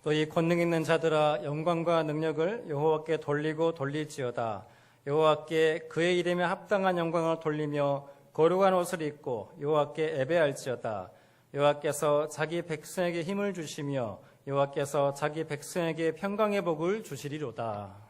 또 이 권능 있는 자들아 영광과 능력을 여호와께 돌리고 돌릴지어다. 여호와께 그의 이름에 합당한 영광을 돌리며 거룩한 옷을 입고 여호와께 예배할지어다. 여호와께서 자기 백성에게 힘을 주시며 여호와께서 자기 백성에게 평강의 복을 주시리로다.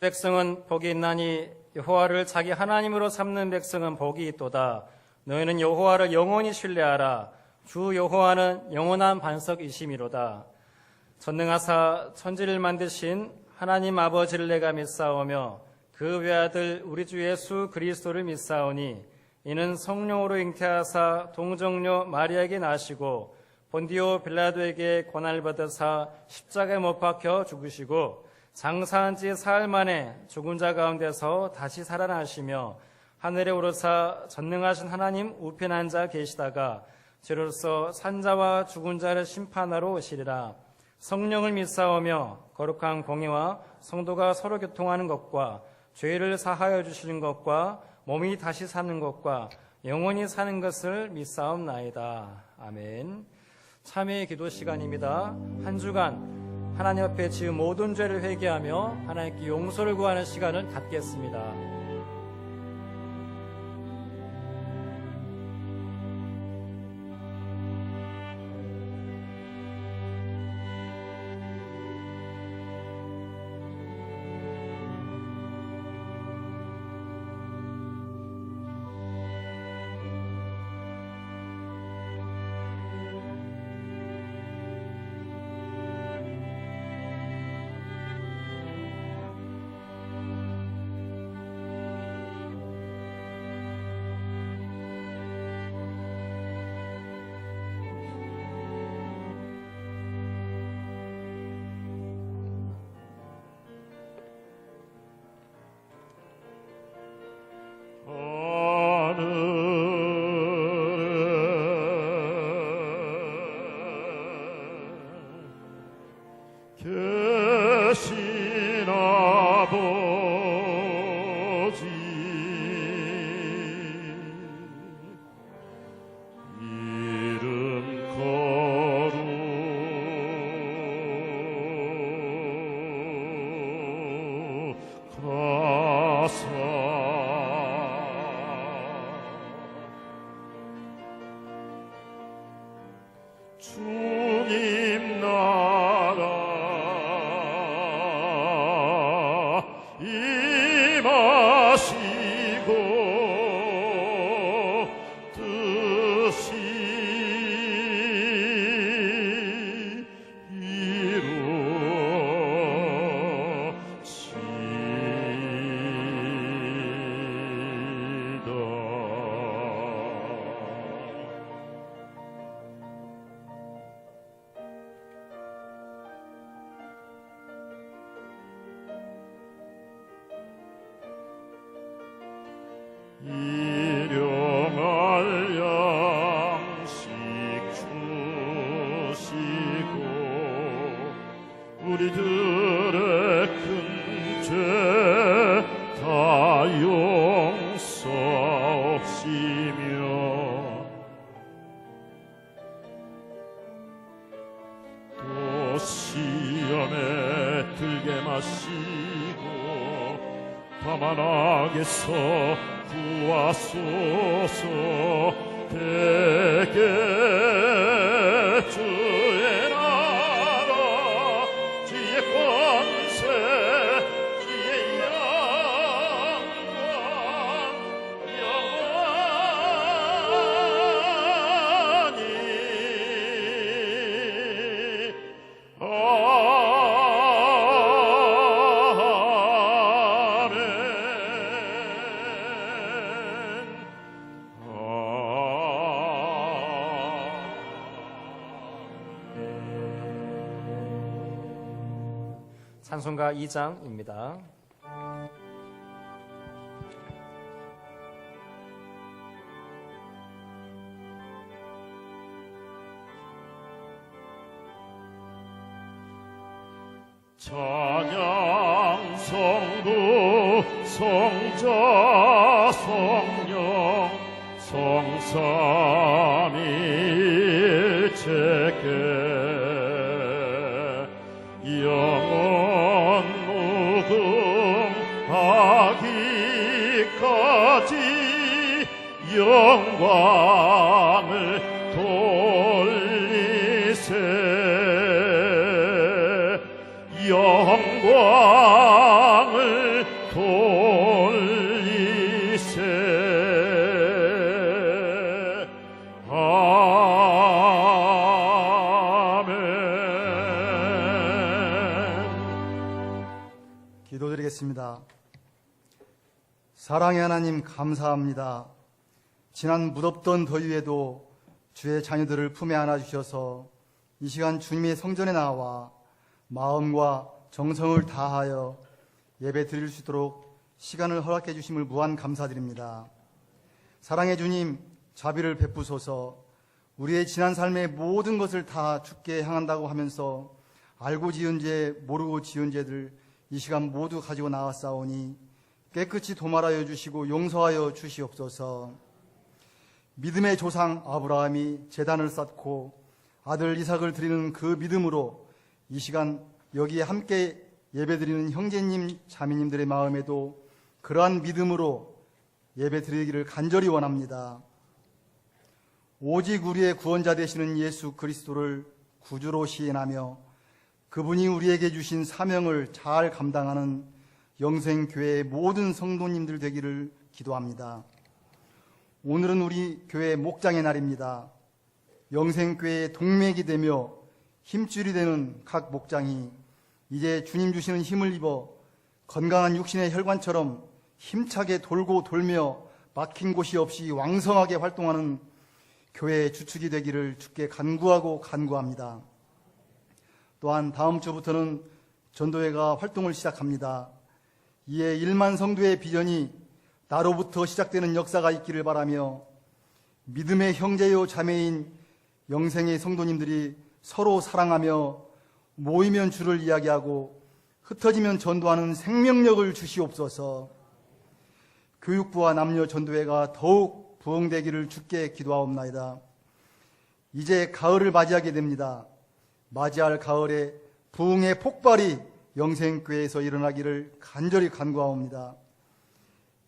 백성은 복이 있나니 여호와를 자기 하나님으로 삼는 백성은 복이 있도다. 너희는 여호와를 영원히 신뢰하라. 주 여호와는 영원한 반석이심이로다. 전능하사 천지를 만드신 하나님 아버지를 내가 믿사오며 그 외아들 우리 주 예수 그리스도를 믿사오니 이는 성령으로 잉태하사 동정녀 마리아에게 나시고 본디오 빌라도에게 고난을 받으사 십자가에 못 박혀 죽으시고 장사한 지 사흘 만에 죽은 자 가운데서 다시 살아나시며 하늘에 오르사 전능하신 하나님 우편에 앉아 계시다가 죄로서 산자와 죽은 자를 심판하러 오시리라. 성령을 믿사오며 거룩한 공의와 성도가 서로 교통하는 것과 죄를 사하여 주시는 것과 몸이 다시 사는 것과 영원히 사는 것을 믿사옵나이다. 아멘. 참회의 기도 시간입니다. 한 주간 하나님 앞에 지은 모든 죄를 회개하며 하나님께 용서를 구하는 시간을 갖겠습니다. 계신 아버지 이름 거룩하사 주님 나라 임하시고 뜻이 일용할 양식 주시고 우리들의 큰 죄 다 용서하시며 또 시험에 들게 마시고 다만 악에서 구하소서. 대개 주의 나라 주의 권세 주의 영광 영원히 찬송가 2장입니다. 찬양 성부 성자 성령 성삼일체께 영원 무궁하기까지 영광을 돌리세 영광을 돌리세. 아멘. 기도드리겠습니다. 사랑의 하나님 감사합니다. 지난 무덥던 더위에도 주의 자녀들을 품에 안아주셔서 이 시간 주님의 성전에 나와 마음과 정성을 다하여 예배 드릴 수 있도록 시간을 허락해 주심을 무한 감사드립니다. 사랑의 주님, 자비를 베푸소서. 우리의 지난 삶의 모든 것을 다 주께 향한다고 하면서 알고 지은 죄, 모르고 지은 죄들 이 시간 모두 가지고 나왔사오니 깨끗이 도말하여 주시고 용서하여 주시옵소서. 믿음의 조상 아브라함이 제단을 쌓고 아들 이삭을 드리는 그 믿음으로 이 시간 여기에 함께 예배드리는 형제님, 자매님들의 마음에도 그러한 믿음으로 예배드리기를 간절히 원합니다. 오직 우리의 구원자 되시는 예수 그리스도를 구주로 시인하며 그분이 우리에게 주신 사명을 잘 감당하는 영생교회의 모든 성도님들 되기를 기도합니다. 오늘은 우리 교회 목장의 날입니다. 영생교회의 동맥이 되며 힘줄이 되는 각 목장이 이제 주님 주시는 힘을 입어 건강한 육신의 혈관처럼 힘차게 돌고 돌며 막힌 곳이 없이 왕성하게 활동하는 교회의 주축이 되기를 주께 간구하고 간구합니다. 또한 다음 주부터는 전도회가 활동을 시작합니다. 이에 1만 성도의 비전이 나로부터 시작되는 역사가 있기를 바라며 믿음의 형제요 자매인 영생의 성도님들이 서로 사랑하며 모이면 주를 이야기하고 흩어지면 전도하는 생명력을 주시옵소서. 교육부와 남녀 전도회가 더욱 부흥되기를 주께 기도하옵나이다. 이제 가을을 맞이하게 됩니다. 맞이할 가을에 부흥의 폭발이 영생교회에서 일어나기를 간절히 간구하옵니다.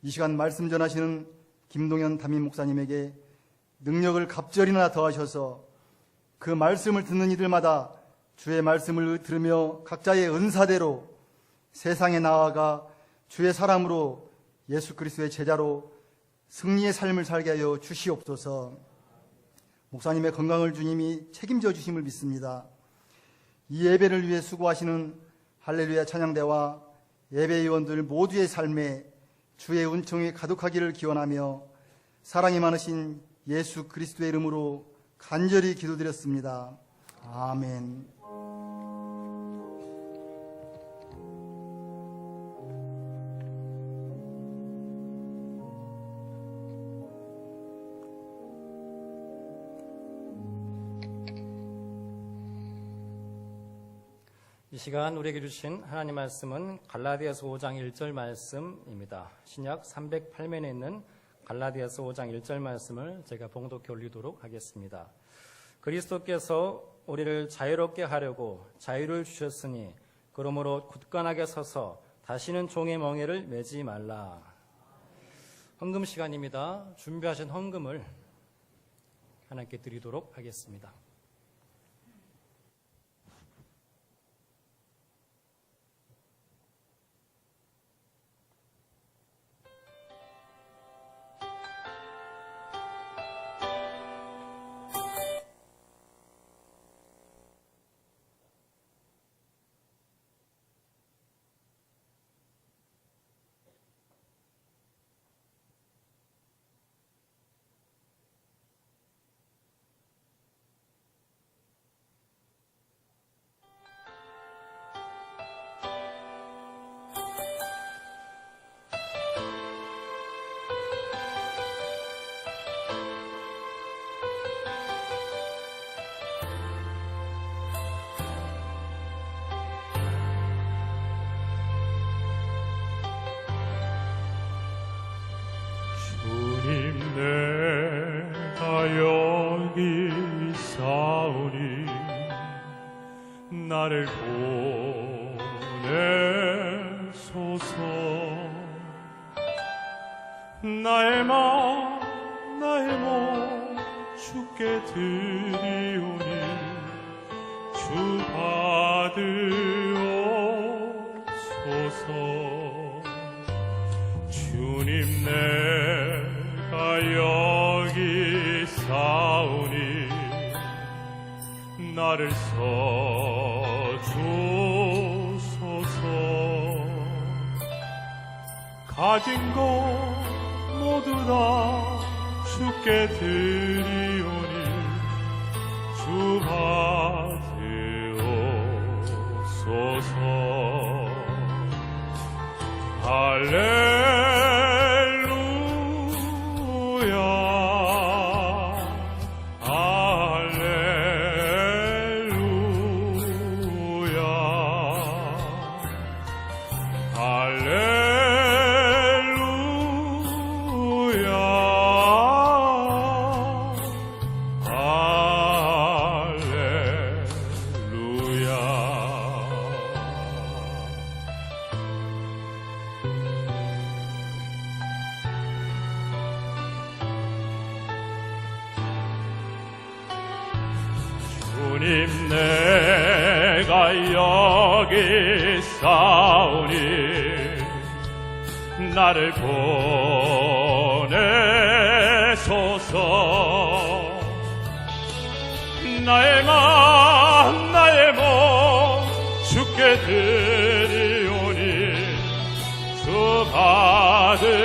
이 시간 말씀 전하시는 김동현 담임 목사님에게 능력을 갑절이나 더하셔서 그 말씀을 듣는 이들마다 주의 말씀을 들으며 각자의 은사대로 세상에 나아가 주의 사람으로 예수 그리스도의 제자로 승리의 삶을 살게 하여 주시옵소서. 목사님의 건강을 주님이 책임져 주심을 믿습니다. 이 예배를 위해 수고하시는 할렐루야 찬양대와 예배위원들 모두의 삶에 주의 은총이 가득하기를 기원하며 사랑이 많으신 예수 그리스도의 이름으로 간절히 기도드렸습니다. 아멘. 이 시간 우리에게 주신 하나님 말씀은 갈라디아서 5장 1절 말씀입니다. 신약 308면에 있는 갈라디아서 5장 1절 말씀을 제가 봉독해 올리도록 하겠습니다. 그리스도께서 우리를 자유롭게 하려고 자유를 주셨으니 그러므로 굳건하게 서서 다시는 종의 멍에를 매지 말라. 헌금 시간입니다. 준비하신 헌금을 하나님께 드리도록 하겠습니다. 나를 보내소서. 나의 몸 주께 드리오니 주 받으옵소서. 주님 내가 여기 싸우니 나를 써주소서. 가진 것 모두 다 주께 드리오니 주 받으옵소서. 할렐루야 할렐루야 할렐루야 주님 내가 여기 싸우니 나를 보내소서. 나의 몸 주께 드리오니 주 받으옵소서.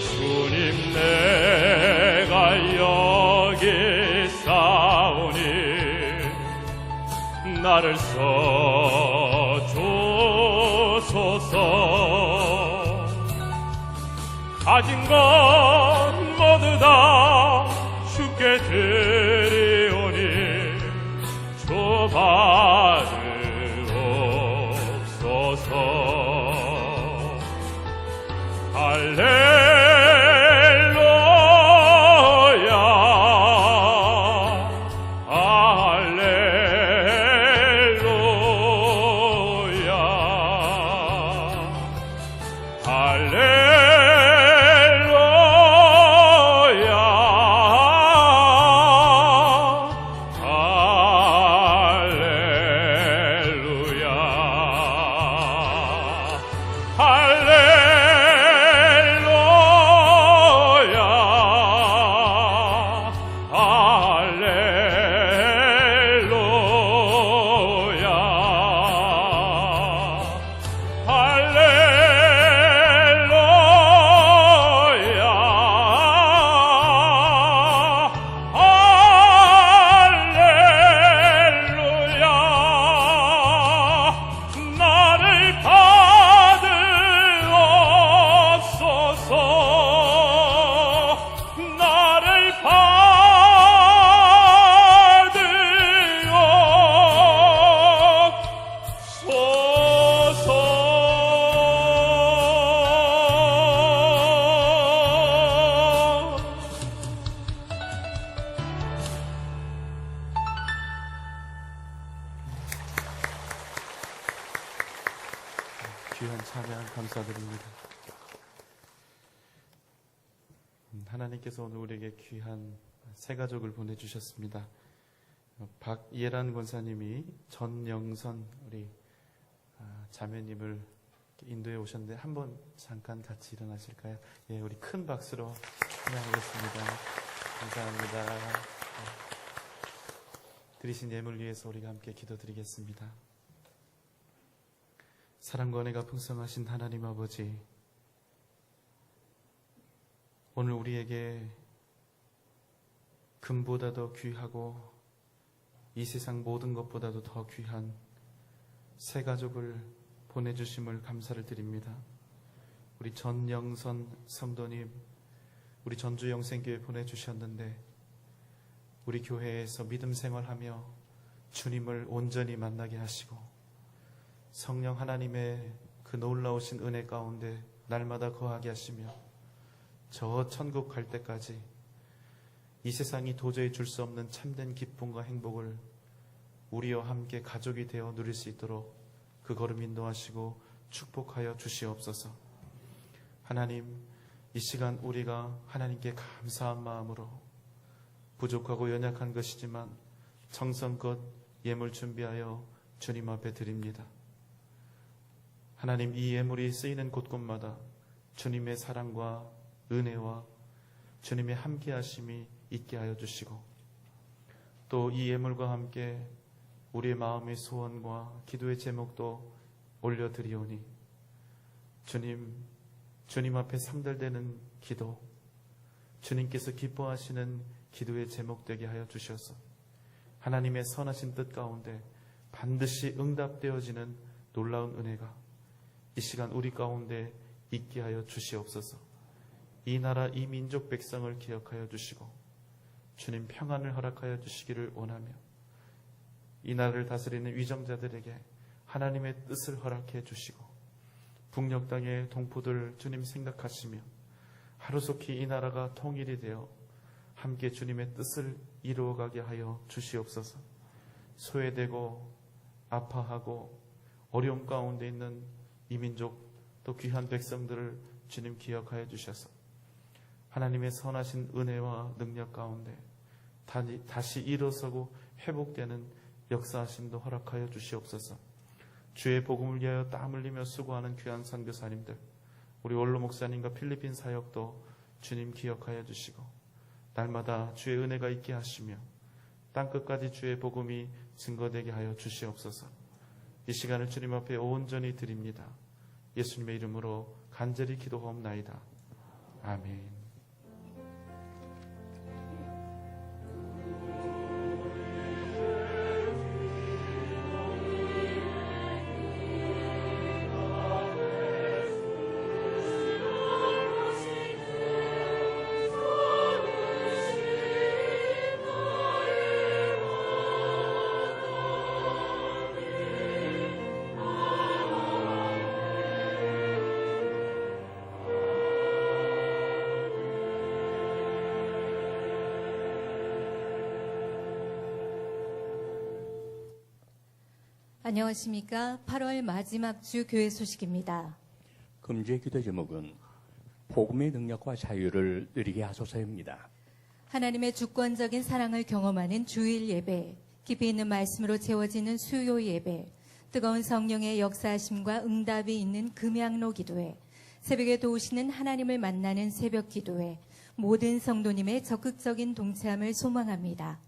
주님 내가 여기 싸우니 나를 써주소서. 가진 것 모두 다 주께 드리오니 주 받으옵소서. 할렐루야 할렐루야 할렐루야 귀한 찬양 감사드립니다. 하나님께서 오늘 우리에게 귀한 새 가족을 보내주셨습니다. 박예란 권사님이 전영선 우리 자매님을 인도해 오셨는데 한번 잠깐 같이 일어나실까요? 예, 우리 큰 박수로 찬양하겠습니다. 감사합니다. 드리신 예물 위해서 우리가 함께 기도드리겠습니다. 사랑과 은혜가 풍성하신 하나님 아버지, 오늘 우리에게 금보다 더 귀하고 이 세상 모든 것보다도 더 귀한 새 가족을 보내주심을 감사를 드립니다. 우리 전영선 성도님, 우리 전주영생교회 보내주셨는데 우리 교회에서 믿음 생활하며 주님을 온전히 만나게 하시고 성령 하나님의 그 놀라우신 은혜 가운데 날마다 거하게 하시며 저 천국 갈 때까지 이 세상이 도저히 줄 수 없는 참된 기쁨과 행복을 우리와 함께 가족이 되어 누릴 수 있도록 그 걸음 인도하시고 축복하여 주시옵소서. 하나님, 이 시간 우리가 하나님께 감사한 마음으로 부족하고 연약한 것이지만 정성껏 예물 준비하여 주님 앞에 드립니다. 하나님, 이 예물이 쓰이는 곳곳마다 주님의 사랑과 은혜와 주님의 함께하심이 있게 하여 주시고, 또 이 예물과 함께 우리의 마음의 소원과 기도의 제목도 올려드리오니 주님 앞에 상달되는 기도, 주님께서 기뻐하시는 기도의 제목 되게 하여 주셔서 하나님의 선하신 뜻 가운데 반드시 응답되어지는 놀라운 은혜가 이 시간 우리 가운데 있게 하여 주시옵소서. 이 나라 이 민족 백성을 기억하여 주시고 주님 평안을 허락하여 주시기를 원하며, 이 나라를 다스리는 위정자들에게 하나님의 뜻을 허락해 주시고, 북녘 땅의 동포들 주님 생각하시며 하루속히 이 나라가 통일이 되어 함께 주님의 뜻을 이루어가게 하여 주시옵소서. 소외되고 아파하고 어려움 가운데 있는 이 민족 또 귀한 백성들을 주님 기억하여 주셔서 하나님의 선하신 은혜와 능력 가운데 다시 일어서고 회복되는 역사하심도 허락하여 주시옵소서. 주의 복음을 위하여 땀 흘리며 수고하는 귀한 선교사님들, 우리 원로 목사님과 필리핀 사역도 주님 기억하여 주시고 날마다 주의 은혜가 있게 하시며 땅끝까지 주의 복음이 증거되게 하여 주시옵소서. 이 시간을 주님 앞에 온전히 드립니다. 예수님의 이름으로 간절히 기도하옵나이다. 아멘. 안녕하십니까. 8월 마지막 주 교회 소식입니다. 금주의 기도 제목은 복음의 능력과 자유를 누리게 하소서입니다. 하나님의 주권적인 사랑을 경험하는 주일 예배, 깊이 있는 말씀으로 채워지는 수요 예배, 뜨거운 성령의 역사하심과 응답이 있는 금양로 기도회, 새벽에 도우시는 하나님을 만나는 새벽 기도회, 모든 성도님의 적극적인 동참을 소망합니다.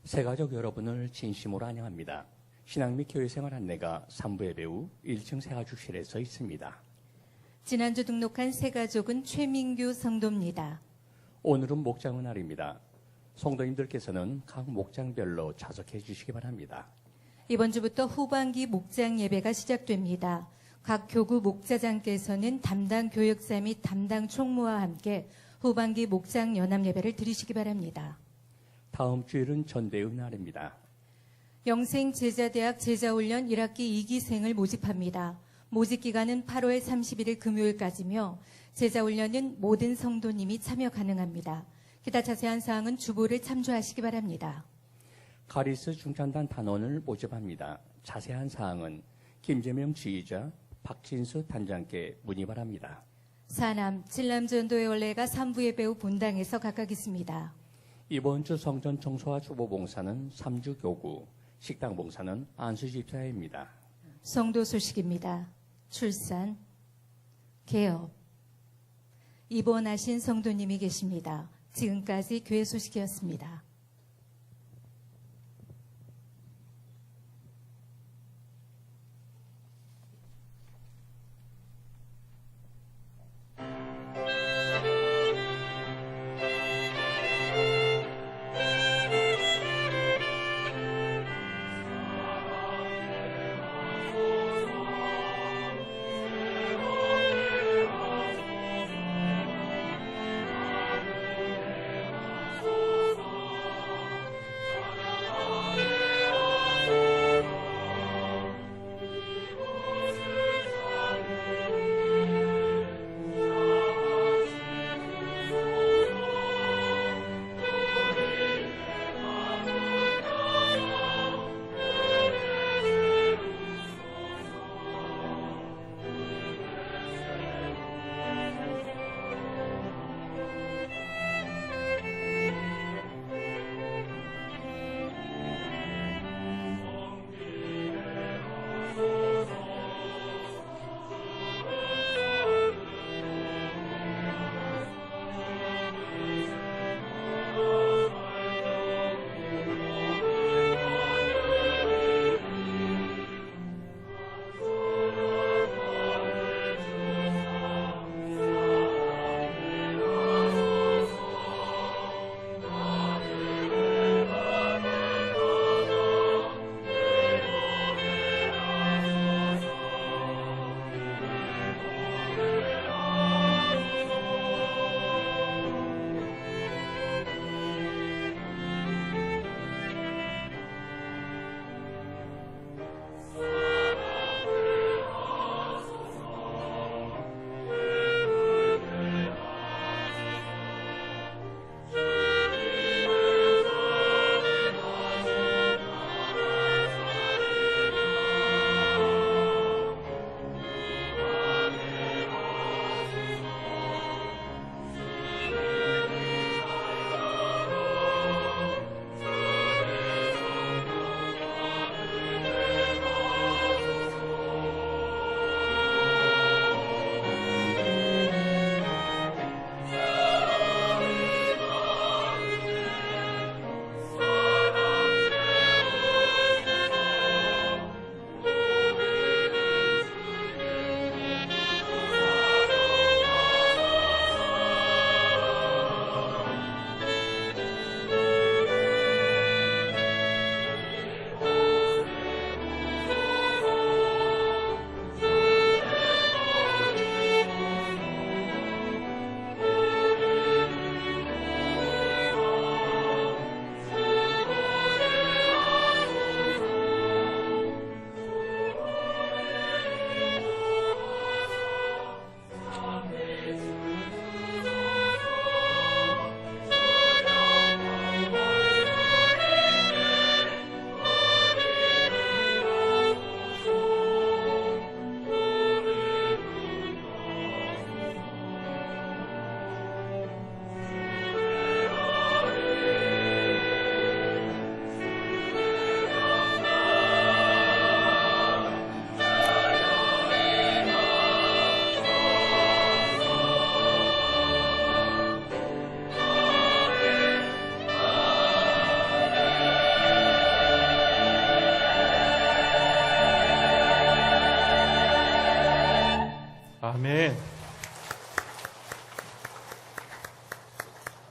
새가족 여러분을 진심으로 환영합니다. 신앙 및 교회생활 안내가 3부의 배우 1층 새가족실에서 있습니다. 지난주 등록한 새가족은 최민규 성도입니다. 오늘은 목장의 날입니다. 성도님들께서는 각 목장별로 자석해 주시기 바랍니다. 이번 주부터 후반기 목장 예배가 시작됩니다. 각 교구 목자장께서는 담당 교역사 및 담당 총무와 함께 후반기 목장 연합 예배를 드리시기 바랍니다. 다음 주일은 전대의 날입니다. 영생 제자대학 제자훈련 1학기 2기생을 모집합니다. 모집 기간은 8월 31일 금요일까지며 제자훈련은 모든 성도님이 참여 가능합니다. 기타 자세한 사항은 주보를 참조하시기 바랍니다. 가리스 중찬단 단원을 모집합니다. 자세한 사항은 김재명 지휘자, 박진수 단장께 문의 바랍니다. 사남, 칠남전도의 원래가 3부의 배우 본당에서 각각 있습니다. 이번 주 성전 청소와 주보 봉사는 3주 교구, 식당 봉사는 안수 집사입니다. 성도 소식입니다. 출산, 개업, 입원하신 성도님이 계십니다. 지금까지 교회 소식이었습니다.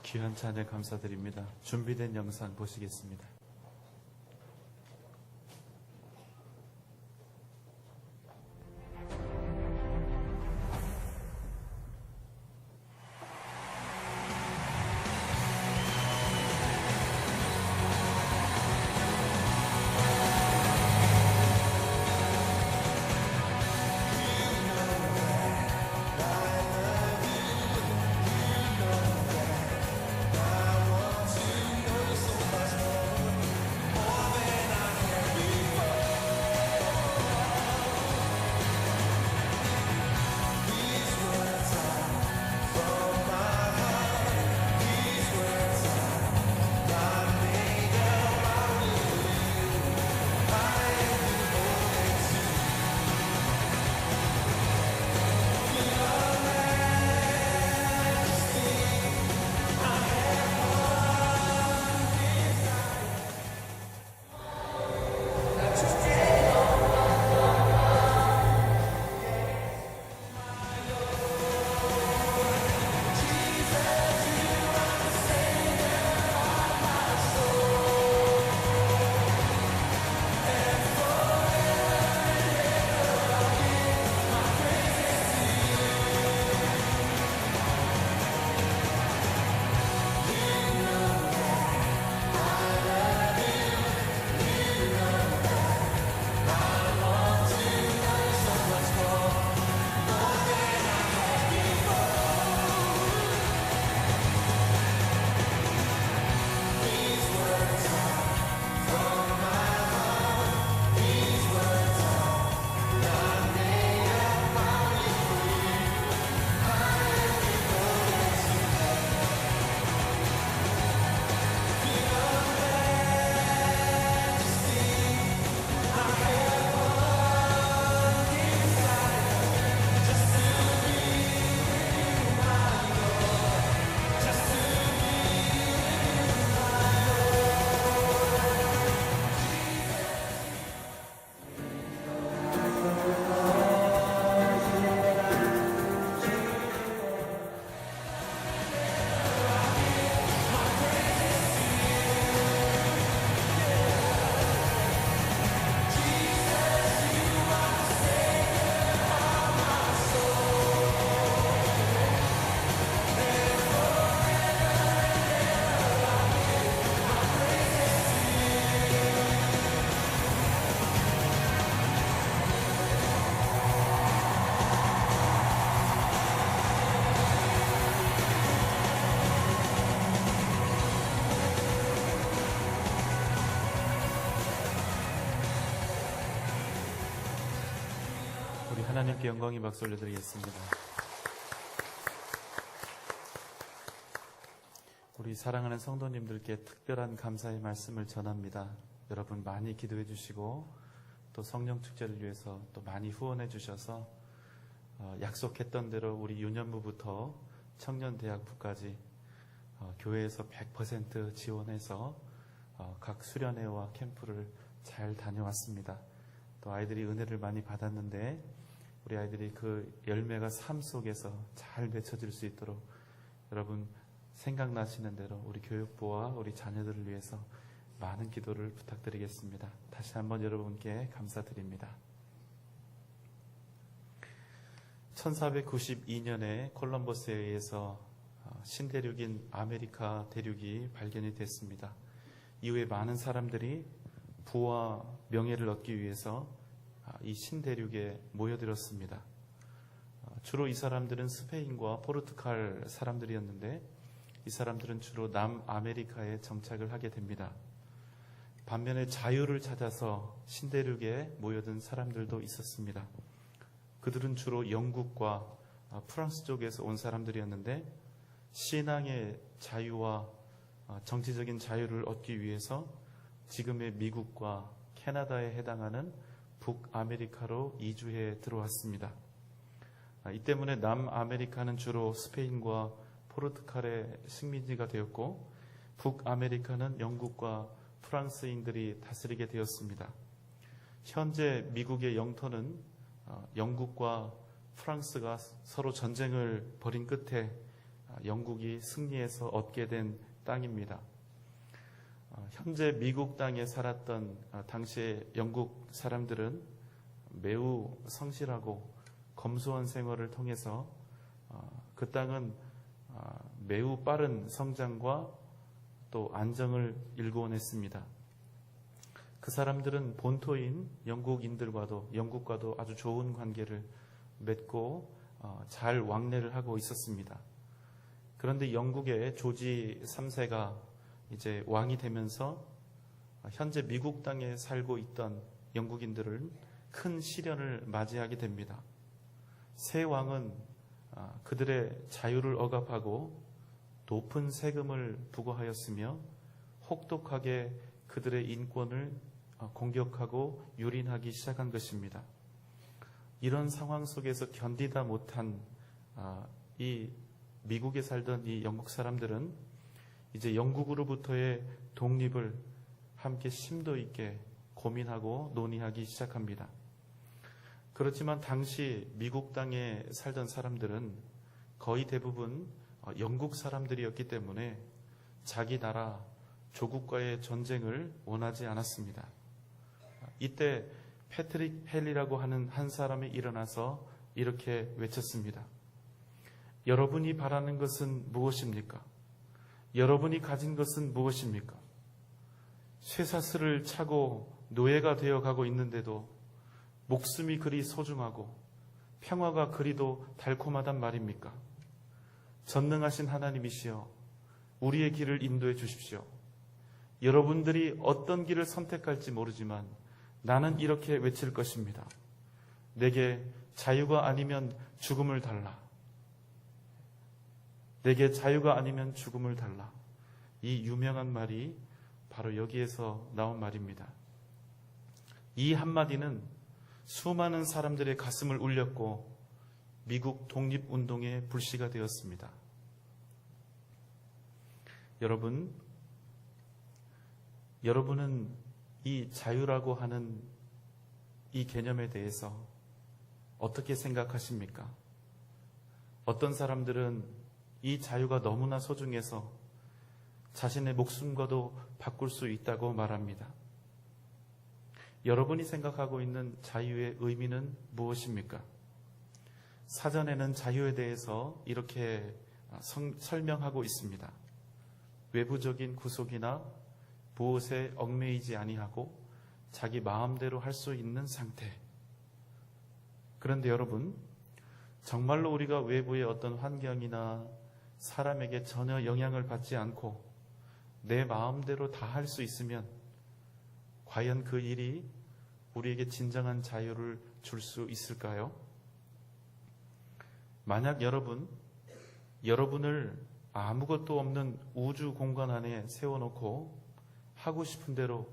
귀한 찬양 감사드립니다. 준비된 영상 보시겠습니다. 하나님께 영광의 박수 올려드리겠습니다. 우리 사랑하는 성도님들께 특별한 감사의 말씀을 전합니다. 여러분 많이 기도해 주시고 또 성령 축제를 위해서 또 많이 후원해 주셔서 약속했던 대로 우리 유년부부터 청년대학부까지 교회에서 100% 지원해서 각 수련회와 캠프를 잘 다녀왔습니다. 또 아이들이 은혜를 많이 받았는데 우리 아이들이 그 열매가 삶 속에서 잘 맺혀질 수 있도록 여러분 생각나시는 대로 우리 교육부와 우리 자녀들을 위해서 많은 기도를 부탁드리겠습니다. 다시 한번 여러분께 감사드립니다. 1492년에 콜럼버스에 의해서 신대륙인 아메리카 대륙이 발견이 됐습니다. 이후에 많은 사람들이 부와 명예를 얻기 위해서 이 신대륙에 모여들었습니다. 주로 이 사람들은 스페인과 포르투갈 사람들이었는데 이 사람들은 주로 남아메리카에 정착을 하게 됩니다. 반면에 자유를 찾아서 신대륙에 모여든 사람들도 있었습니다. 그들은 주로 영국과 프랑스 쪽에서 온 사람들이었는데 신앙의 자유와 정치적인 자유를 얻기 위해서 지금의 미국과 캐나다에 해당하는 북아메리카로 이주해 들어왔습니다. 이 때문에 남아메리카는 주로 스페인과 포르투갈의 식민지가 되었고 북아메리카는 영국과 프랑스인들이 다스리게 되었습니다. 현재 미국의 영토는 영국과 프랑스가 서로 전쟁을 벌인 끝에 영국이 승리해서 얻게 된 땅입니다. 현재 미국 땅에 살았던 당시의 영국 사람들은 매우 성실하고 검소한 생활을 통해서 그 땅은 매우 빠른 성장과 또 안정을 일궈냈습니다. 그 사람들은 본토인 영국과도 아주 좋은 관계를 맺고 잘 왕래를 하고 있었습니다. 그런데 영국의 조지 3세가 이제 왕이 되면서 현재 미국 땅에 살고 있던 영국인들은 큰 시련을 맞이하게 됩니다. 새 왕은 그들의 자유를 억압하고 높은 세금을 부과하였으며 혹독하게 그들의 인권을 공격하고 유린하기 시작한 것입니다. 이런 상황 속에서 견디다 못한 이 미국에 살던 이 영국 사람들은 이제 영국으로부터의 독립을 함께 심도 있게 고민하고 논의하기 시작합니다. 그렇지만 당시 미국 땅에 살던 사람들은 거의 대부분 영국 사람들이었기 때문에 자기 나라 조국과의 전쟁을 원하지 않았습니다. 이때 패트릭 헬리라고 하는 한 사람이 일어나서 이렇게 외쳤습니다. 여러분이 바라는 것은 무엇입니까? 여러분이 가진 것은 무엇입니까? 쇠사슬을 차고 노예가 되어가고 있는데도 목숨이 그리 소중하고 평화가 그리도 달콤하단 말입니까? 전능하신 하나님이시여 우리의 길을 인도해 주십시오. 여러분들이 어떤 길을 선택할지 모르지만 나는 이렇게 외칠 것입니다. 내게 자유가 아니면 죽음을 달라. 내게 자유가 아니면 죽음을 달라. 이 유명한 말이 바로 여기에서 나온 말입니다. 이 한마디는 수많은 사람들의 가슴을 울렸고 미국 독립운동의 불씨가 되었습니다. 여러분은 이 자유라고 하는 이 개념에 대해서 어떻게 생각하십니까? 어떤 사람들은 이 자유가 너무나 소중해서 자신의 목숨과도 바꿀 수 있다고 말합니다. 여러분이 생각하고 있는 자유의 의미는 무엇입니까? 사전에는 자유에 대해서 이렇게 설명하고 있습니다. 외부적인 구속이나 무엇에 얽매이지 아니하고 자기 마음대로 할 수 있는 상태. 그런데 여러분, 정말로 우리가 외부의 어떤 환경이나 사람에게 전혀 영향을 받지 않고 내 마음대로 다 할 수 있으면 과연 그 일이 우리에게 진정한 자유를 줄 수 있을까요? 만약 여러분을 아무것도 없는 우주 공간 안에 세워놓고 하고 싶은 대로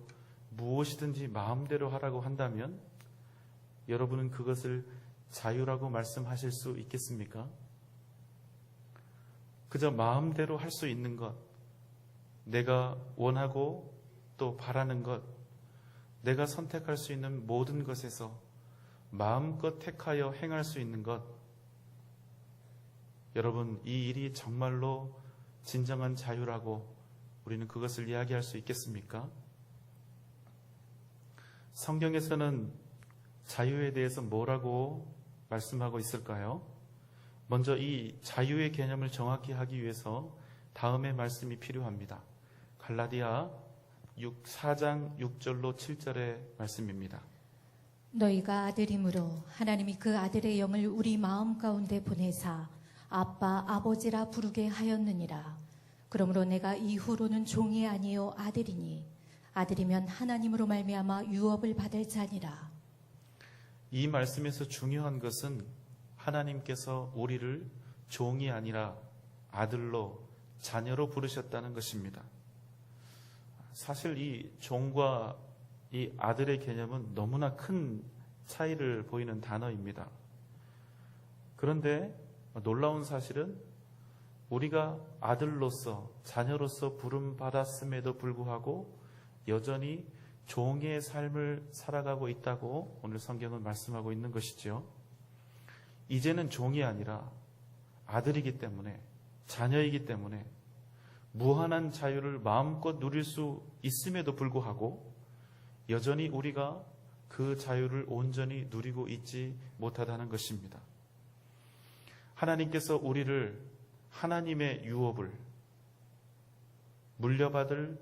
무엇이든지 마음대로 하라고 한다면 여러분은 그것을 자유라고 말씀하실 수 있겠습니까? 그저 마음대로 할 수 있는 것, 내가 원하고 또 바라는 것, 내가 선택할 수 있는 모든 것에서 마음껏 택하여 행할 수 있는 것, 여러분, 이 일이 정말로 진정한 자유라고 우리는 그것을 이야기할 수 있겠습니까? 성경에서는 자유에 대해서 뭐라고 말씀하고 있을까요? 먼저 이 자유의 개념을 정확히 하기 위해서 다음의 말씀이 필요합니다. 갈라디아 4장 6절로 7절의 말씀입니다. 너희가 아들이므로 하나님이 그 아들의 영을 우리 마음 가운데 보내사 아빠 아버지라 부르게 하였느니라. 그러므로 내가 이후로는 종이 아니요 아들이니 아들이면 하나님으로 말미암아 유업을 받을 자니라. 이 말씀에서 중요한 것은 하나님께서 우리를 종이 아니라 아들로 자녀로 부르셨다는 것입니다. 사실 이 종과 이 아들의 개념은 너무나 큰 차이를 보이는 단어입니다. 그런데 놀라운 사실은 우리가 아들로서 자녀로서 부름받았음에도 불구하고 여전히 종의 삶을 살아가고 있다고 오늘 성경은 말씀하고 있는 것이죠. 이제는 종이 아니라 아들이기 때문에 자녀이기 때문에 무한한 자유를 마음껏 누릴 수 있음에도 불구하고 여전히 우리가 그 자유를 온전히 누리고 있지 못하다는 것입니다. 하나님께서 우리를 하나님의 유업을 물려받을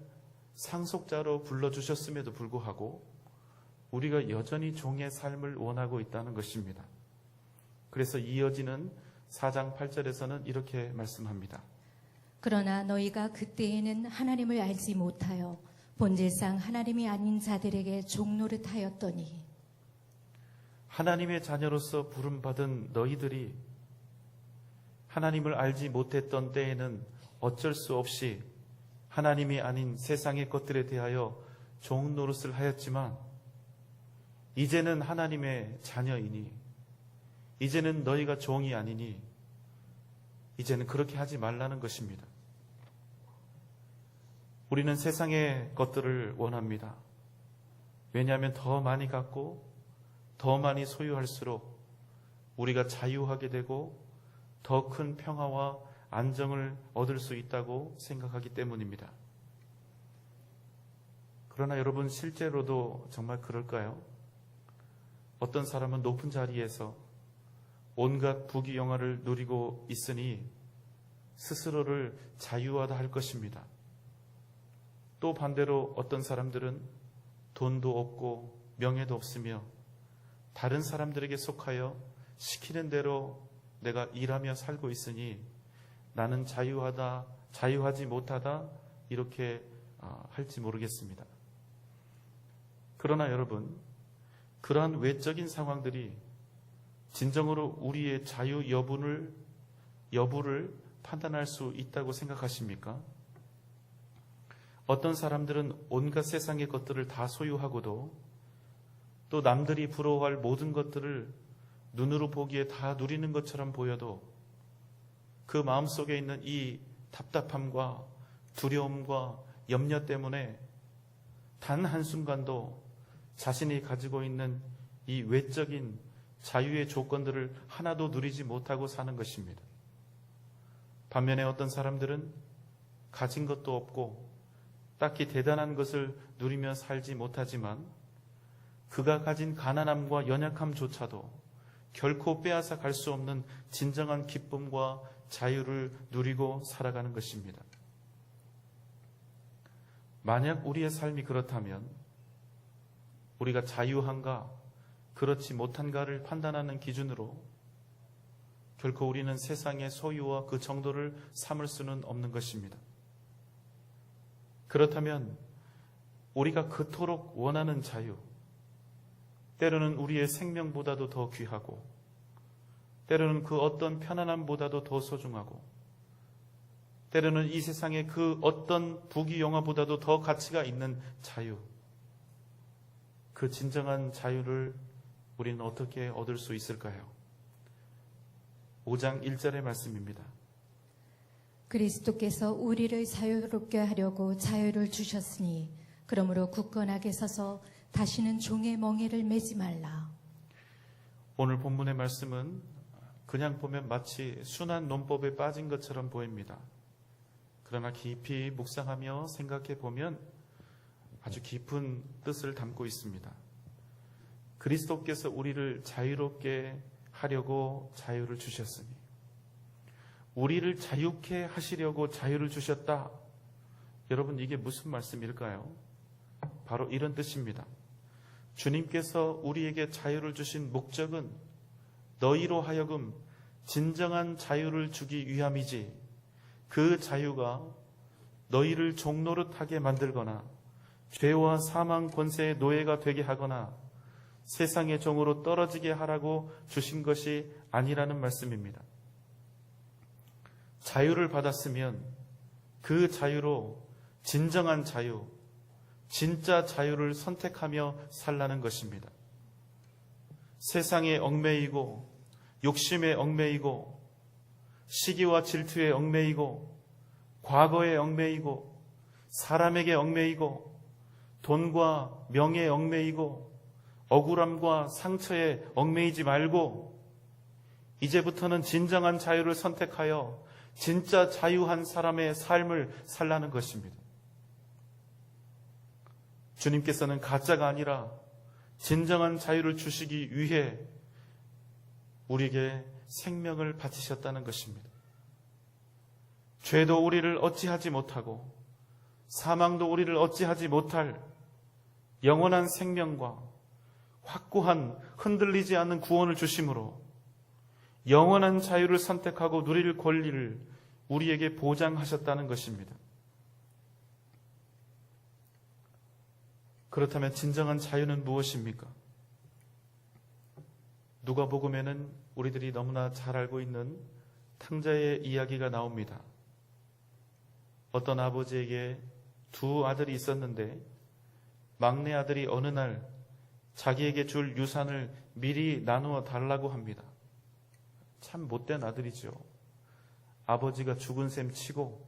상속자로 불러주셨음에도 불구하고 우리가 여전히 종의 삶을 원하고 있다는 것입니다. 그래서 이어지는 4장 8절에서는 이렇게 말씀합니다. 그러나 너희가 그때에는 하나님을 알지 못하여 본질상 하나님이 아닌 자들에게 종노릇하였더니. 하나님의 자녀로서 부름받은 너희들이 하나님을 알지 못했던 때에는 어쩔 수 없이 하나님이 아닌 세상의 것들에 대하여 종노릇을 하였지만 이제는 하나님의 자녀이니 이제는 너희가 종이 아니니 이제는 그렇게 하지 말라는 것입니다. 우리는 세상의 것들을 원합니다. 왜냐하면 더 많이 갖고 더 많이 소유할수록 우리가 자유하게 되고 더 큰 평화와 안정을 얻을 수 있다고 생각하기 때문입니다. 그러나 여러분, 실제로도 정말 그럴까요? 어떤 사람은 높은 자리에서 온갖 부귀영화를 누리고 있으니 스스로를 자유하다 할 것입니다. 또 반대로 어떤 사람들은 돈도 없고 명예도 없으며 다른 사람들에게 속하여 시키는 대로 내가 일하며 살고 있으니 나는 자유하지 못하다 이렇게 할지 모르겠습니다. 그러나 여러분, 그러한 외적인 상황들이 진정으로 우리의 자유 여부를 판단할 수 있다고 생각하십니까? 어떤 사람들은 온갖 세상의 것들을 다 소유하고도 또 남들이 부러워할 모든 것들을 눈으로 보기에 다 누리는 것처럼 보여도 그 마음속에 있는 이 답답함과 두려움과 염려 때문에 단 한순간도 자신이 가지고 있는 이 외적인 자유의 조건들을 하나도 누리지 못하고 사는 것입니다. 반면에 어떤 사람들은 가진 것도 없고 딱히 대단한 것을 누리며 살지 못하지만 그가 가진 가난함과 연약함조차도 결코 빼앗아 갈 수 없는 진정한 기쁨과 자유를 누리고 살아가는 것입니다. 만약 우리의 삶이 그렇다면 우리가 자유한가 그렇지 못한가를 판단하는 기준으로 결코 우리는 세상의 소유와 그 정도를 삼을 수는 없는 것입니다. 그렇다면 우리가 그토록 원하는 자유, 때로는 우리의 생명보다도 더 귀하고 때로는 그 어떤 편안함보다도 더 소중하고 때로는 이 세상의 그 어떤 부귀영화보다도 더 가치가 있는 자유, 그 진정한 자유를 우리는 어떻게 얻을 수 있을까요? 5장 1절의 말씀입니다. 그리스도께서 우리를 자유롭게 하려고 자유를 주셨으니 그러므로 굳건하게 서서 다시는 종의 멍에를 매지 말라. 오늘 본문의 말씀은 그냥 보면 마치 순한 논법에 빠진 것처럼 보입니다. 그러나 깊이 묵상하며 생각해 보면 아주 깊은 뜻을 담고 있습니다. 그리스도께서 우리를 자유롭게 하려고 자유를 주셨으니, 우리를 자유케 하시려고 자유를 주셨다. 여러분, 이게 무슨 말씀일까요? 바로 이런 뜻입니다. 주님께서 우리에게 자유를 주신 목적은 너희로 하여금 진정한 자유를 주기 위함이지, 그 자유가 너희를 종노릇하게 만들거나 죄와 사망 권세의 노예가 되게 하거나 세상의 종으로 떨어지게 하라고 주신 것이 아니라는 말씀입니다. 자유를 받았으면 그 자유로 진정한 자유, 진짜 자유를 선택하며 살라는 것입니다. 세상에 얽매이고 욕심에 얽매이고 시기와 질투에 얽매이고 과거에 얽매이고 사람에게 얽매이고 돈과 명예에 얽매이고 억울함과 상처에 얽매이지 말고 이제부터는 진정한 자유를 선택하여 진짜 자유한 사람의 삶을 살라는 것입니다. 주님께서는 가짜가 아니라 진정한 자유를 주시기 위해 우리에게 생명을 바치셨다는 것입니다. 죄도 우리를 어찌하지 못하고 사망도 우리를 어찌하지 못할 영원한 생명과 확고한 흔들리지 않는 구원을 주심으로 영원한 자유를 선택하고 누릴 권리를 우리에게 보장하셨다는 것입니다. 그렇다면 진정한 자유는 무엇입니까? 누가복음에는 우리들이 너무나 잘 알고 있는 탕자의 이야기가 나옵니다. 어떤 아버지에게 두 아들이 있었는데 막내 아들이 어느 날 자기에게 줄 유산을 미리 나누어 달라고 합니다. 참 못된 아들이죠. 아버지가 죽은 셈 치고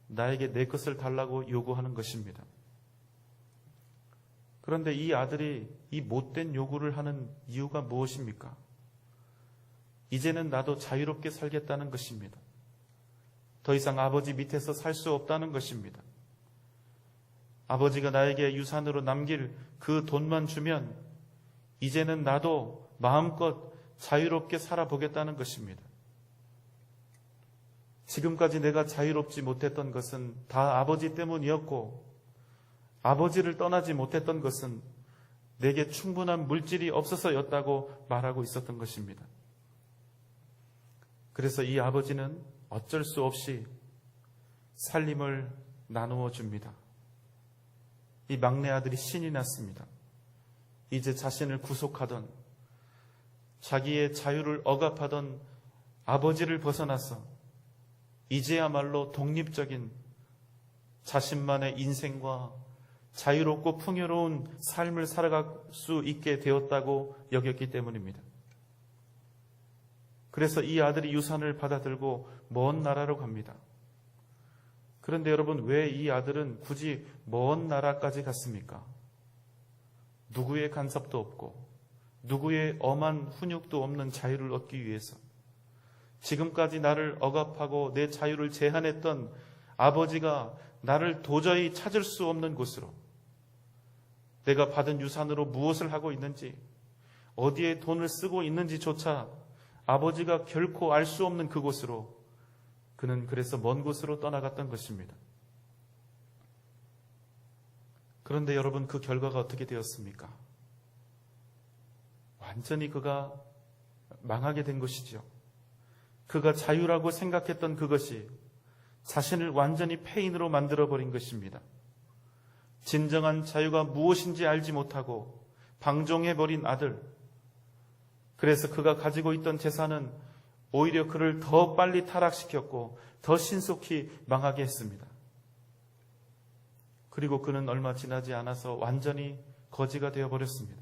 나에게 내 것을 달라고 요구하는 것입니다. 그런데 이 아들이 이 못된 요구를 하는 이유가 무엇입니까? 이제는 나도 자유롭게 살겠다는 것입니다. 더 이상 아버지 밑에서 살 수 없다는 것입니다. 아버지가 나에게 유산으로 남길 그 돈만 주면 이제는 나도 마음껏 자유롭게 살아보겠다는 것입니다. 지금까지 내가 자유롭지 못했던 것은 다 아버지 때문이었고 아버지를 떠나지 못했던 것은 내게 충분한 물질이 없어서였다고 말하고 있었던 것입니다. 그래서 이 아버지는 어쩔 수 없이 살림을 나누어 줍니다. 이 막내 아들이 신이 났습니다. 이제 자신을 구속하던 자기의 자유를 억압하던 아버지를 벗어나서 이제야말로 독립적인 자신만의 인생과 자유롭고 풍요로운 삶을 살아갈 수 있게 되었다고 여겼기 때문입니다. 그래서 이 아들이 유산을 받아들고 먼 나라로 갑니다. 그런데 여러분, 왜 이 아들은 굳이 먼 나라까지 갔습니까? 누구의 간섭도 없고 누구의 엄한 훈육도 없는 자유를 얻기 위해서, 지금까지 나를 억압하고 내 자유를 제한했던 아버지가 나를 도저히 찾을 수 없는 곳으로, 내가 받은 유산으로 무엇을 하고 있는지, 어디에 돈을 쓰고 있는지조차 아버지가 결코 알 수 없는 그곳으로 그는 그래서 먼 곳으로 떠나갔던 것입니다. 그런데 여러분, 그 결과가 어떻게 되었습니까? 완전히 그가 망하게 된 것이죠. 그가 자유라고 생각했던 그것이 자신을 완전히 폐인으로 만들어버린 것입니다. 진정한 자유가 무엇인지 알지 못하고 방종해버린 아들. 그래서 그가 가지고 있던 재산은 오히려 그를 더 빨리 타락시켰고 더 신속히 망하게 했습니다. 그리고 그는 얼마 지나지 않아서 완전히 거지가 되어버렸습니다.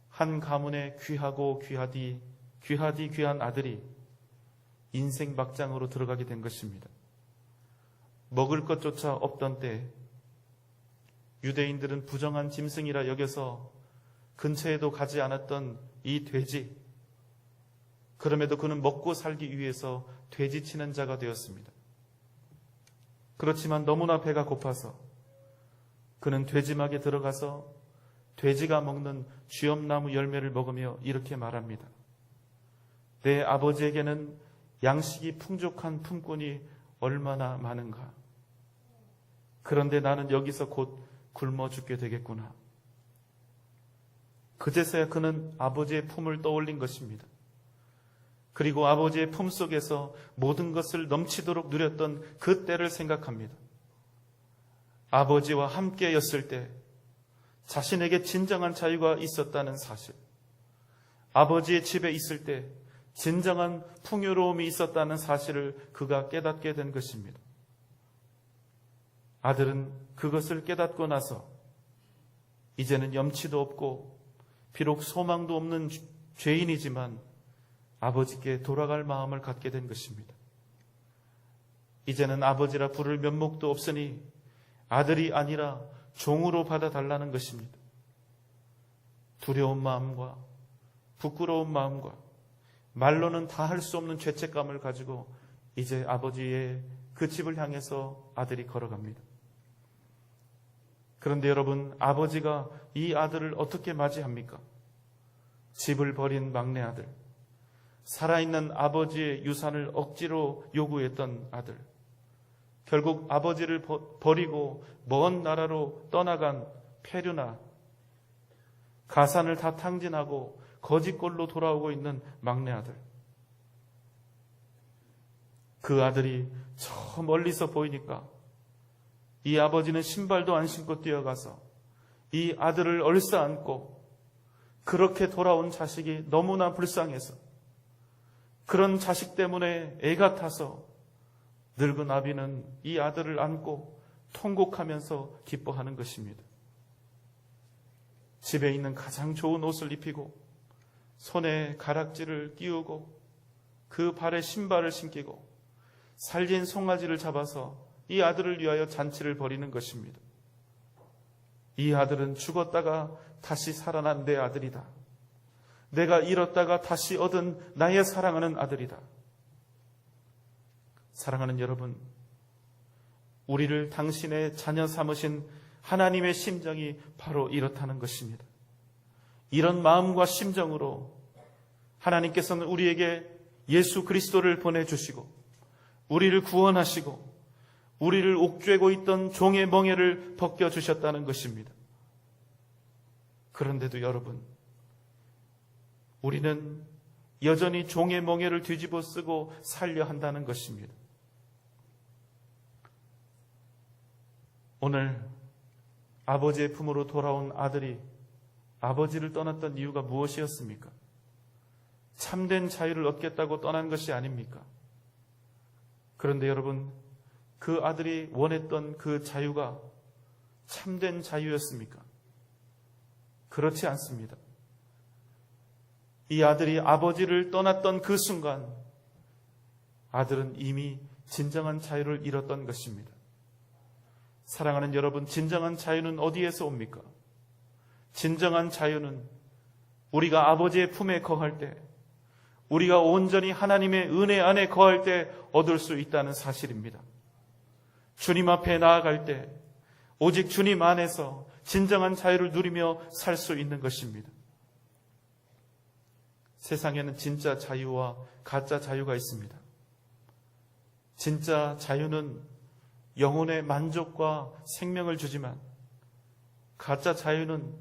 한 가문의 귀하고 귀한 아들이 인생 막장으로 들어가게 된 것입니다. 먹을 것조차 없던 때 유대인들은 부정한 짐승이라 여겨서 근처에도 가지 않았던 이 돼지, 그럼에도 그는 먹고 살기 위해서 돼지 치는 자가 되었습니다. 그렇지만 너무나 배가 고파서 그는 돼지막에 들어가서 돼지가 먹는 쥐엄나무 열매를 먹으며 이렇게 말합니다. 내 아버지에게는 양식이 풍족한 품꾼이 얼마나 많은가. 그런데 나는 여기서 곧 굶어 죽게 되겠구나. 그제서야 그는 아버지의 품을 떠올린 것입니다. 그리고 아버지의 품 속에서 모든 것을 넘치도록 누렸던 그 때를 생각합니다. 아버지와 함께였을 때 자신에게 진정한 자유가 있었다는 사실, 아버지의 집에 있을 때 진정한 풍요로움이 있었다는 사실을 그가 깨닫게 된 것입니다. 아들은 그것을 깨닫고 나서 이제는 염치도 없고 비록 소망도 없는 죄인이지만 아버지께 돌아갈 마음을 갖게 된 것입니다. 이제는 아버지라 부를 면목도 없으니 아들이 아니라 종으로 받아달라는 것입니다. 두려운 마음과 부끄러운 마음과 말로는 다 할 수 없는 죄책감을 가지고 이제 아버지의 그 집을 향해서 아들이 걸어갑니다. 그런데 여러분, 아버지가 이 아들을 어떻게 맞이합니까? 집을 버린 막내 아들, 살아있는 아버지의 유산을 억지로 요구했던 아들, 결국 아버지를 버리고 먼 나라로 떠나간 페류나 가산을 다 탕진하고 거지꼴로 돌아오고 있는 막내 아들. 그 아들이 저 멀리서 보이니까 이 아버지는 신발도 안 신고 뛰어가서 이 아들을 얼싸안고, 그렇게 돌아온 자식이 너무나 불쌍해서 그런 자식 때문에 애가 타서 늙은 아비는 이 아들을 안고 통곡하면서 기뻐하는 것입니다. 집에 있는 가장 좋은 옷을 입히고 손에 가락지를 끼우고 그 발에 신발을 신기고 살진 송아지를 잡아서 이 아들을 위하여 잔치를 벌이는 것입니다. 이 아들은 죽었다가 다시 살아난 내 아들이다. 내가 잃었다가 다시 얻은 나의 사랑하는 아들이다. 사랑하는 여러분, 우리를 당신의 자녀 삼으신 하나님의 심정이 바로 이렇다는 것입니다. 이런 마음과 심정으로 하나님께서는 우리에게 예수 그리스도를 보내주시고 우리를 구원하시고 우리를 옥죄고 있던 종의 멍에를 벗겨주셨다는 것입니다. 그런데도 여러분, 우리는 여전히 종의 멍에를 뒤집어 쓰고 살려 한다는 것입니다. 오늘 아버지의 품으로 돌아온 아들이 아버지를 떠났던 이유가 무엇이었습니까? 참된 자유를 얻겠다고 떠난 것이 아닙니까? 그런데 여러분, 그 아들이 원했던 그 자유가 참된 자유였습니까? 그렇지 않습니다. 이 아들이 아버지를 떠났던 그 순간 아들은 이미 진정한 자유를 잃었던 것입니다. 사랑하는 여러분, 진정한 자유는 어디에서 옵니까? 진정한 자유는 우리가 아버지의 품에 거할 때, 우리가 온전히 하나님의 은혜 안에 거할 때 얻을 수 있다는 사실입니다. 주님 앞에 나아갈 때 오직 주님 안에서 진정한 자유를 누리며 살 수 있는 것입니다. 세상에는 진짜 자유와 가짜 자유가 있습니다. 진짜 자유는 영혼의 만족과 생명을 주지만 가짜 자유는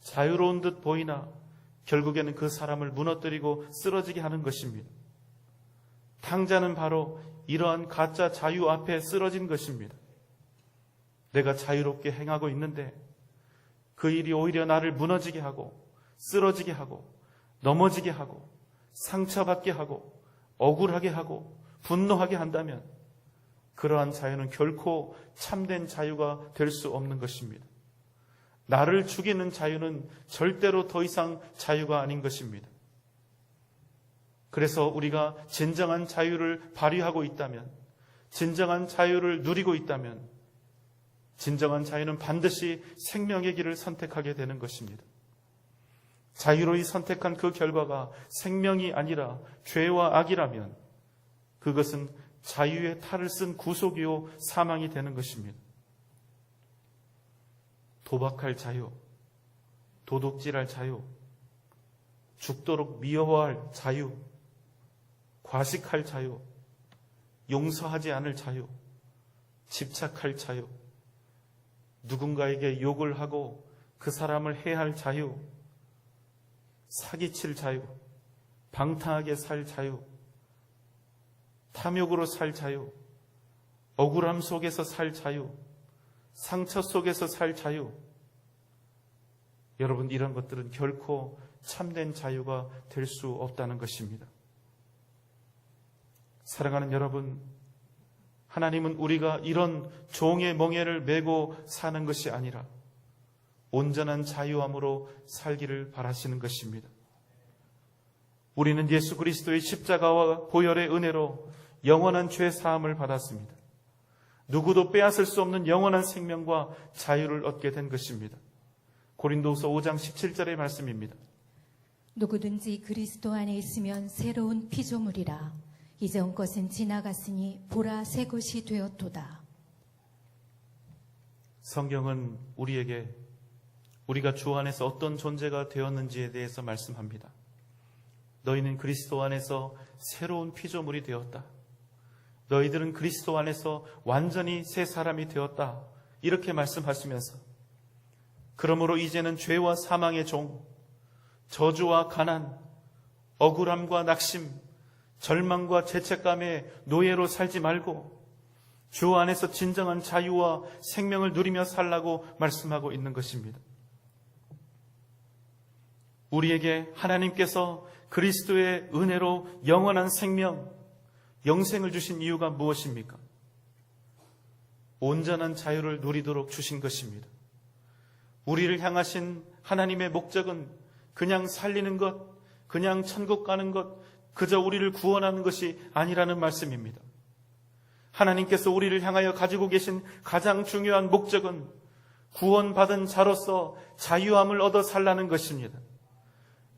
자유로운 듯 보이나 결국에는 그 사람을 무너뜨리고 쓰러지게 하는 것입니다. 탕자는 바로 이러한 가짜 자유 앞에 쓰러진 것입니다. 내가 자유롭게 행하고 있는데 그 일이 오히려 나를 무너지게 하고 쓰러지게 하고 넘어지게 하고 상처받게 하고 억울하게 하고 분노하게 한다면 그러한 자유는 결코 참된 자유가 될 수 없는 것입니다. 나를 죽이는 자유는 절대로 더 이상 자유가 아닌 것입니다. 그래서 우리가 진정한 자유를 발휘하고 있다면, 진정한 자유를 누리고 있다면 진정한 자유는 반드시 생명의 길을 선택하게 되는 것입니다. 자유로이 선택한 그 결과가 생명이 아니라 죄와 악이라면 그것은 자유의 탈을 쓴 구속이요 사망이 되는 것입니다. 도박할 자유, 도둑질할 자유, 죽도록 미워할 자유, 과식할 자유, 용서하지 않을 자유, 집착할 자유, 누군가에게 욕을 하고 그 사람을 해할 자유, 사기칠 자유, 방탕하게 살 자유, 탐욕으로 살 자유, 억울함 속에서 살 자유, 상처 속에서 살 자유. 여러분, 이런 것들은 결코 참된 자유가 될 수 없다는 것입니다. 사랑하는 여러분, 하나님은 우리가 이런 종의 멍에를 메고 사는 것이 아니라 온전한 자유함으로 살기를 바라시는 것입니다. 우리는 예수 그리스도의 십자가와 보혈의 은혜로 영원한 죄 사함을 받았습니다. 누구도 빼앗을 수 없는 영원한 생명과 자유를 얻게 된 것입니다. 고린도후서 5장 17절의 말씀입니다. 누구든지 그리스도 안에 있으면 새로운 피조물이라. 이전 것은 지나갔으니 보라 새 것이 되었도다. 성경은 우리에게 우리가 주 안에서 어떤 존재가 되었는지에 대해서 말씀합니다. 너희는 그리스도 안에서 새로운 피조물이 되었다. 너희들은 그리스도 안에서 완전히 새 사람이 되었다. 이렇게 말씀하시면서 그러므로 이제는 죄와 사망의 종, 저주와 가난, 억울함과 낙심, 절망과 죄책감의 노예로 살지 말고 주 안에서 진정한 자유와 생명을 누리며 살라고 말씀하고 있는 것입니다. 우리에게 하나님께서 그리스도의 은혜로 영원한 생명, 영생을 주신 이유가 무엇입니까? 온전한 자유를 누리도록 주신 것입니다. 우리를 향하신 하나님의 목적은 그냥 살리는 것, 그냥 천국 가는 것, 그저 우리를 구원하는 것이 아니라는 말씀입니다. 하나님께서 우리를 향하여 가지고 계신 가장 중요한 목적은 구원받은 자로서 자유함을 얻어 살라는 것입니다.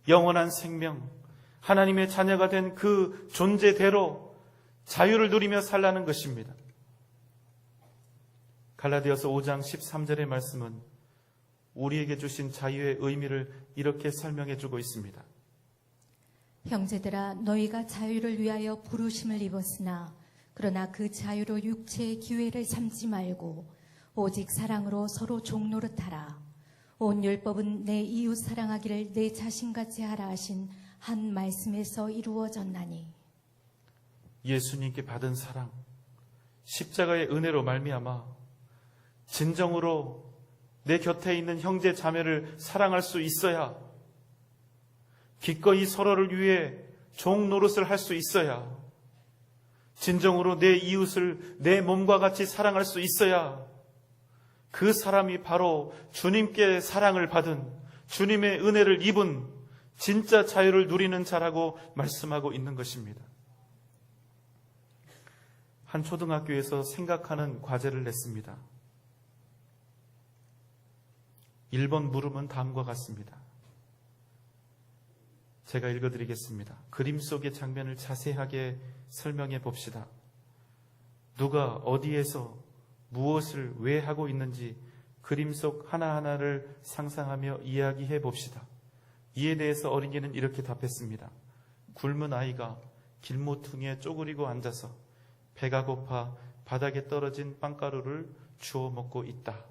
영원한 생명, 하나님의 자녀가 된 그 존재대로 자유를 누리며 살라는 것입니다. 갈라디아서 5장 13절의 말씀은 우리에게 주신 자유의 의미를 이렇게 설명해 주고 있습니다. 형제들아 너희가 자유를 위하여 부르심을 입었으나 그러나 그 자유로 육체의 기회를 삼지 말고 오직 사랑으로 서로 종노릇하라. 온 율법은 내 이웃 사랑하기를 내 자신같이 하라 하신 한 말씀에서 이루어졌나니. 예수님께 받은 사랑, 십자가의 은혜로 말미암아 진정으로 내 곁에 있는 형제 자매를 사랑할 수 있어야, 기꺼이 서로를 위해 종 노릇을 할 수 있어야, 진정으로 내 이웃을 내 몸과 같이 사랑할 수 있어야 그 사람이 바로 주님께 사랑을 받은, 주님의 은혜를 입은 진짜 자유를 누리는 자라고 말씀하고 있는 것입니다. 한 초등학교에서 생각하는 과제를 냈습니다. 1번 물음은 다음과 같습니다. 제가 읽어드리겠습니다. 그림 속의 장면을 자세하게 설명해 봅시다. 누가 어디에서 무엇을 왜 하고 있는지 그림 속 하나하나를 상상하며 이야기해 봅시다. 이에 대해서 어린이는 이렇게 답했습니다. 굶은 아이가 길모퉁이에 쪼그리고 앉아서 배가 고파 바닥에 떨어진 빵가루를 주워 먹고 있다.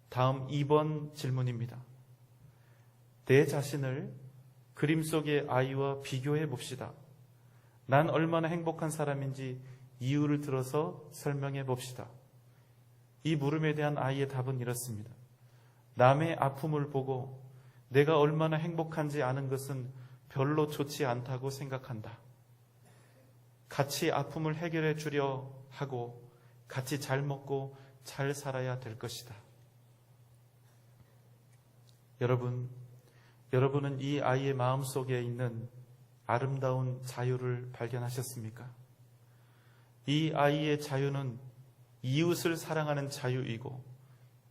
다음 2번 질문입니다. 내 자신을 그림 속의 아이와 비교해 봅시다. 난 얼마나 행복한 사람인지 이유를 들어서 설명해 봅시다. 이 물음에 대한 아이의 답은 이렇습니다. 남의 아픔을 보고 내가 얼마나 행복한지 아는 것은 별로 좋지 않다고 생각한다. 같이 아픔을 해결해 주려 하고 같이 잘 먹고 잘 살아야 될 것이다. 여러분은 이 아이의 마음속에 있는 아름다운 자유를 발견하셨습니까? 이 아이의 자유는 이웃을 사랑하는 자유이고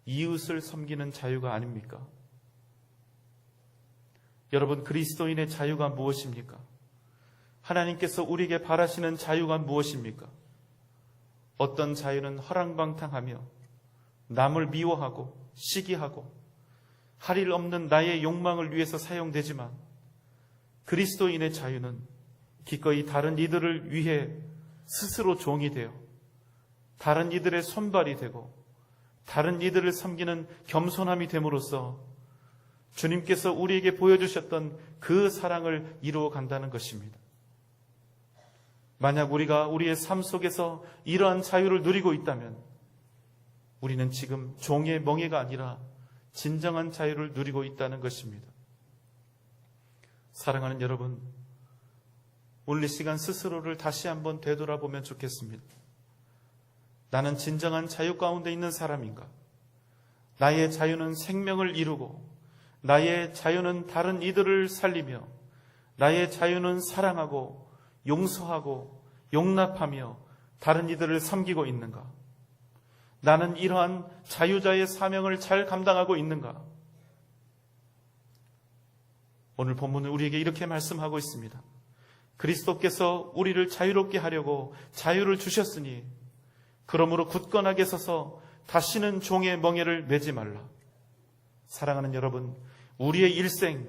이웃을 섬기는 자유가 아닙니까? 여러분, 그리스도인의 자유가 무엇입니까? 하나님께서 우리에게 바라시는 자유가 무엇입니까? 어떤 자유는 허랑방탕하며 남을 미워하고 시기하고 할 일 없는 나의 욕망을 위해서 사용되지만 그리스도인의 자유는 기꺼이 다른 이들을 위해 스스로 종이 되어 다른 이들의 손발이 되고 다른 이들을 섬기는 겸손함이 됨으로써 주님께서 우리에게 보여주셨던 그 사랑을 이루어 간다는 것입니다. 만약 우리가 우리의 삶 속에서 이러한 자유를 누리고 있다면 우리는 지금 종의 멍에가 아니라 진정한 자유를 누리고 있다는 것입니다. 사랑하는 여러분, 오늘 이 시간 스스로를 다시 한번 되돌아보면 좋겠습니다. 나는 진정한 자유 가운데 있는 사람인가? 나의 자유는 생명을 이루고 나의 자유는 다른 이들을 살리며 나의 자유는 사랑하고 용서하고 용납하며 다른 이들을 섬기고 있는가? 나는 이러한 자유자의 사명을 잘 감당하고 있는가? 오늘 본문은 우리에게 이렇게 말씀하고 있습니다. 그리스도께서 우리를 자유롭게 하려고 자유를 주셨으니 그러므로 굳건하게 서서 다시는 종의 멍에를 매지 말라. 사랑하는 여러분, 우리의 일생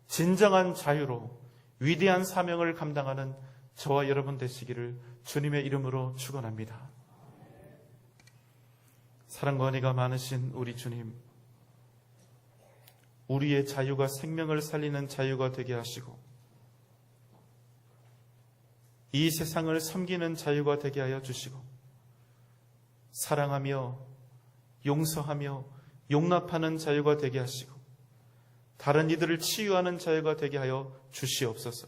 진정한 자유로 위대한 사명을 감당하는 저와 여러분 되시기를 주님의 이름으로 축원합니다. 사랑과 은혜가 많으신 우리 주님, 우리의 자유가 생명을 살리는 자유가 되게 하시고 이 세상을 섬기는 자유가 되게 하여 주시고 사랑하며 용서하며 용납하는 자유가 되게 하시고 다른 이들을 치유하는 자유가 되게 하여 주시옵소서.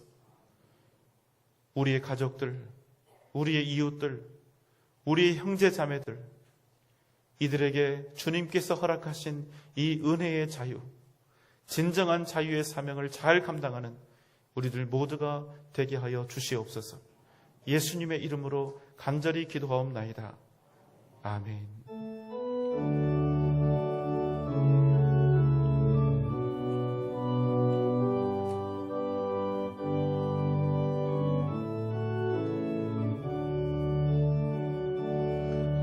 우리의 가족들, 우리의 이웃들, 우리의 형제 자매들, 이들에게 주님께서 허락하신 이 은혜의 자유, 진정한 자유의 사명을 잘 감당하는 우리들 모두가 되게 하여 주시옵소서. 예수님의 이름으로 간절히 기도하옵나이다. 아멘.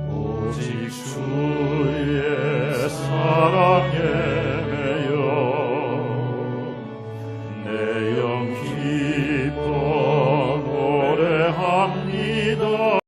오직 주